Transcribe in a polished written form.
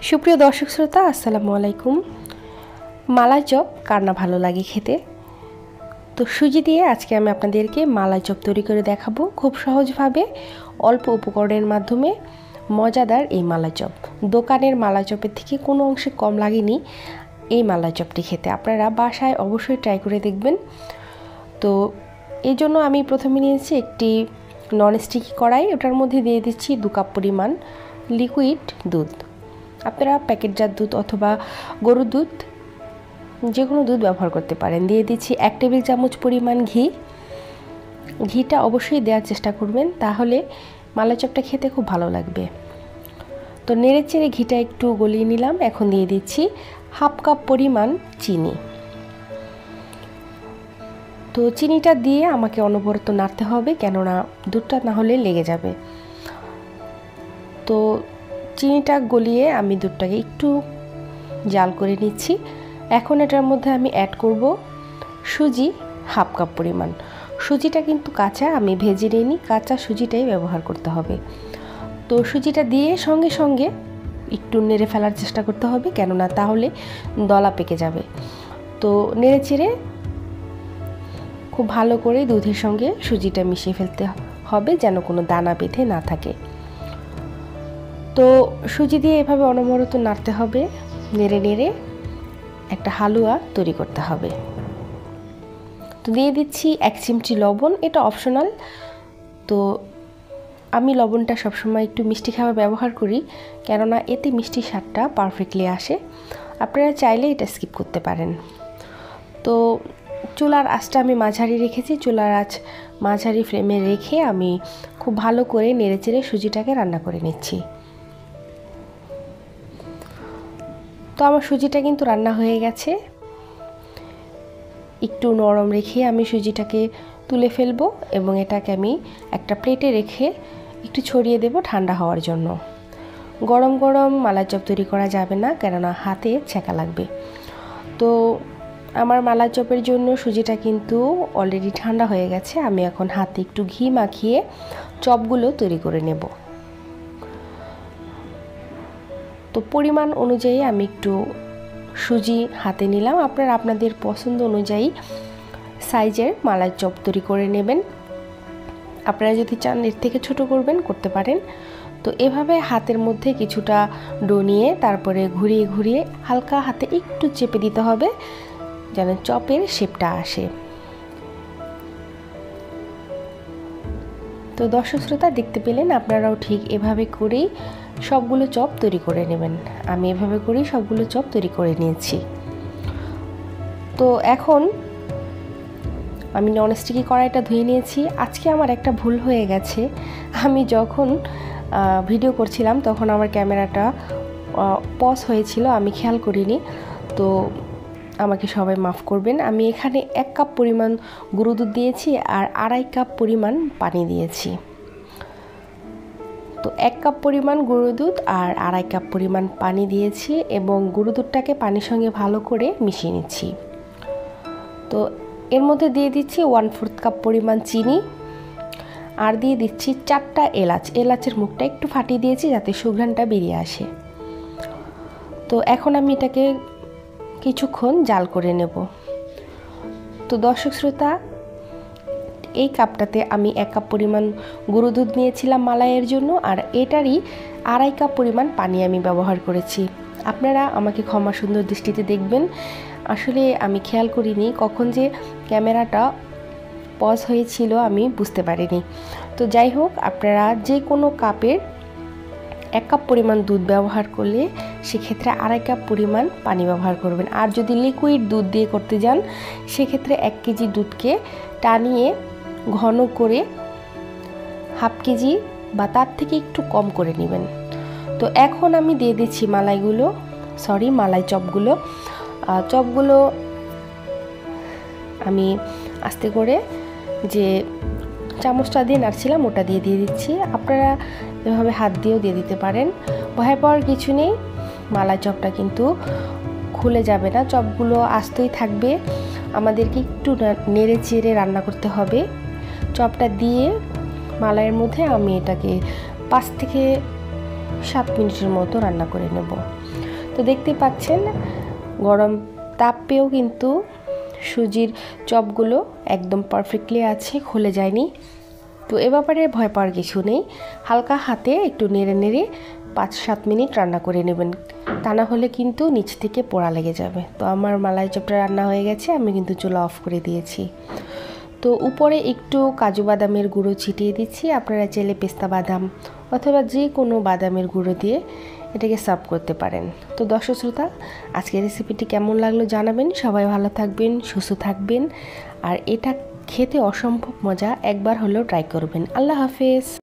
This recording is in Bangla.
সুপ্রিয় দর্শক শ্রোতা, আসসালামু আলাইকুম। মালাই চপ কার না ভালো লাগে খেতে। তো সুজি দিয়ে আজকে আমি আপনাদেরকে মালাই চপ তৈরি করে দেখাবো খুব সহজভাবে, অল্প উপকরণের মাধ্যমে মজাদার এই মালাই চপ। দোকানের মালাই চপের থেকে কোনো অংশে কম লাগেনি এই মালাই চপটি খেতে। আপনারা বাসায় অবশ্যই ট্রাই করে দেখবেন। তো এই জন্য আমি প্রথমে নিয়েছি একটি ননস্টিকি কড়াই, ওটার মধ্যে দিয়ে দিচ্ছি 2 কাপ পরিমাণ লিকুইড দুধ। আপনারা প্যাকেটজাত দুধ অথবা গরুর দুধ, যে কোনো দুধ ব্যবহার করতে পারেন। দিয়ে দিচ্ছি 1 টেবিল চামচ পরিমাণ ঘি। ঘিটা অবশ্যই দেওয়ার চেষ্টা করবেন, তাহলে মালাই চপটা খেতে খুব ভালো লাগবে। তো নেড়ে চেড়ে ঘিটা একটু গলিয়ে নিলাম। এখন দিয়ে দিচ্ছি 1/2 কাপ পরিমাণ চিনি। তো চিনিটা দিয়ে আমাকে অনবরত নাড়তে হবে, কেননা দুধটা না হলে লেগে যাবে। তো চিনিটা গলিয়ে আমি দুধটাকে একটু জাল করে নিচ্ছি। এখন এটার মধ্যে আমি অ্যাড করব সুজি 1/2 কাপ পরিমাণ। সুজিটা কিন্তু কাঁচা, আমি ভেজে নিইনি, কাঁচা সুজিটাই ব্যবহার করতে হবে। তো সুজিটা দিয়ে সঙ্গে সঙ্গে একটু নেড়ে ফেলার চেষ্টা করতে হবে, কেননা তাহলে দলা পেকে যাবে। তো নেড়ে চেড়ে খুব ভালো করে দুধের সঙ্গে সুজিটা মিশিয়ে ফেলতে হবে, যেন কোনো দানা বেঁধে না থাকে। তো সুজি দিয়ে এভাবে অনবরত নাড়তে হবে, নেড়ে নেড়ে একটা হালুয়া তৈরি করতে হবে। তো দিয়ে দিচ্ছি 1 চিমটি লবণ, এটা অপশনাল। তো আমি লবণটা সবসময় একটু মিষ্টি খাবার ব্যবহার করি, কেননা এতে মিষ্টির স্বাদটা পারফেক্টলি আসে। আপনারা চাইলে এটা স্কিপ করতে পারেন। তো চুলার আঁচটা আমি মাঝারি রেখেছি। চুলার আঁচ মাঝারি ফ্লেমে রেখে আমি খুব ভালো করে নেড়ে চেড়ে সুজিটাকে রান্না করে নিচ্ছি। তো আমার সুজিটা কিন্তু রান্না হয়ে গেছে। একটু নরম রেখে আমি সুজিটাকে তুলে ফেলবো এবং এটাকে আমি একটা প্লেটে রেখে একটু ছড়িয়ে দেব ঠান্ডা হওয়ার জন্য। গরম গরম মালাই চপ তৈরি করা যাবে না, কেননা হাতে ছ্যাঁকা লাগবে। তো আমার মালাই চপের জন্য সুজিটা কিন্তু অলরেডি ঠান্ডা হয়ে গেছে। আমি এখন হাতে একটু ঘি মাখিয়ে চপগুলো তৈরি করে নেব। তো পরিমাণ অনুযায়ী আমি একটু সুজি হাতে নিলাম। আপনারা আপনাদের পছন্দ অনুযায়ী সাইজের মালাই চপ তৈরি করে নেবেন। আপনারা যদি চান এর থেকে ছোট করতে পারেন। তো এভাবে হাতের মধ্যে কিছুটা ডো নিয়ে তারপরে ঘুরিয়ে ঘুরিয়ে হালকা হাতে একটু চেপে দিতে হবে, যেন চপের শেপটা আসে। তো দর্শক শ্রোতা, দেখতে পেলেন, আপনারাও ঠিক এভাবে করেই সবগুলো চপ তৈরি করে নেবেন। আমি এভাবে করেই সবগুলো চপ তৈরি করে নিয়েছি। তো এখন আমি ননস্টিকি কড়াইটা ধুয়ে নিয়েছি। আজকে আমার একটা ভুল হয়ে গেছে। আমি যখন ভিডিও করছিলাম তখন আমার ক্যামেরাটা পজ হয়েছিল, আমি খেয়াল করিনি। তো আমাকে সবাই মাফ করবেন। আমি এখানে 1 কাপ পরিমাণ গুঁড়ো দুধ দিয়েছি আর 2.5 কাপ পরিমাণ পানি দিয়েছি। তো 1 কাপ পরিমাণ গুঁড়ো দুধ আর 2.5 কাপ পরিমাণ পানি দিয়েছি এবং গুঁড়ো দুধটাকে পানির সঙ্গে ভালো করে মিশিয়ে নিচ্ছি। তো এর মধ্যে দিয়ে দিচ্ছি 1/4 কাপ পরিমাণ চিনি আর দিয়ে দিচ্ছি 4টা এলাচ। এলাচের মুখটা একটু ফাটিয়ে দিয়েছি যাতে সুঘ্রাণটা বেরিয়ে আসে। তো এখন আমি এটাকে কিছুক্ষণ জাল করে নেব। তো দর্শক শ্রোতা, এই কাপটাতে আমি 1 কাপ পরিমাণ গুঁড়ো দুধ নিয়েছিলাম মালাইয়ের জন্য, আর এটারই 2.5 কাপ পরিমাণ পানি আমি ব্যবহার করেছি। আপনারা আমাকে ক্ষমা সুন্দর দৃষ্টিতে দেখবেন। আসলে আমি খেয়াল করিনি কখন যে ক্যামেরাটা পজ হয়েছিল, আমি বুঝতে পারিনি। তো যাই হোক, আপনারা যে কোনো কাপের 1 কাপ পরিমাণ দুধ ব্যবহার করলে সেক্ষেত্রে 2.5 কাপ পরিমাণ পানি ব্যবহার করবেন। আর যদি লিকুইড দুধ দিয়ে করতে যান সেক্ষেত্রে 1 কেজি দুধকে টানিয়ে ঘন করে 1/2 কেজি বা তার থেকে একটু কম করে নেবেন। তো এখন আমি দিয়ে দিচ্ছি মালাই চপগুলো আমি আস্তে করে যে চামচটা দিয়ে নাড়ছিলাম ওটা দিয়ে দিচ্ছি। আপনারা এভাবে হাত দিয়েও দিয়ে দিতে পারেন, ভয় পাওয়ার কিছু নেই। মালাই চপটা কিন্তু খুলে যাবে না, চপগুলো আস্তেই থাকবে। আমাদেরকে একটু নেড়ে চেড়ে রান্না করতে হবে। চপটা দিয়ে মালাইয়ের মধ্যে আমি এটাকে 5 থেকে 7 মিনিটের মতো রান্না করে নেব। তো দেখতে পাচ্ছেন গরম তাপ পেয়েও কিন্তু সুজির চপগুলো একদম পারফেক্টলি আছে, খুলে যায়নি। তো এ ব্যাপারে ভয় পাওয়ার কিছু নেই, হালকা হাতে একটু নেড়ে নেড়ে 5-7 মিনিট রান্না করে নেবেন, তা না হলে কিন্তু নিচ থেকে পোড়া লেগে যাবে। তো আমার মালাই চপটা রান্না হয়ে গেছে, আমি কিন্তু চুলা অফ করে দিয়েছি। তো উপরে একটু কাজু বাদামের গুঁড়ো ছিটিয়ে দিচ্ছি, আপনারা চাইলে পেস্তা বাদাম অথবা যে কোনো বাদামের গুঁড়ো দিয়ে এটাকে সার্ভ করতে পারেন। তো দর্শক শ্রোতা, আজকের রেসিপিটি কেমন লাগলো জানাবেন। সবাই ভালো থাকবেন, সুস্থ থাকবেন, আর এটা খেতে অসম্ভব মজা, একবার হলেও ট্রাই করবেন। আল্লাহ হাফেজ।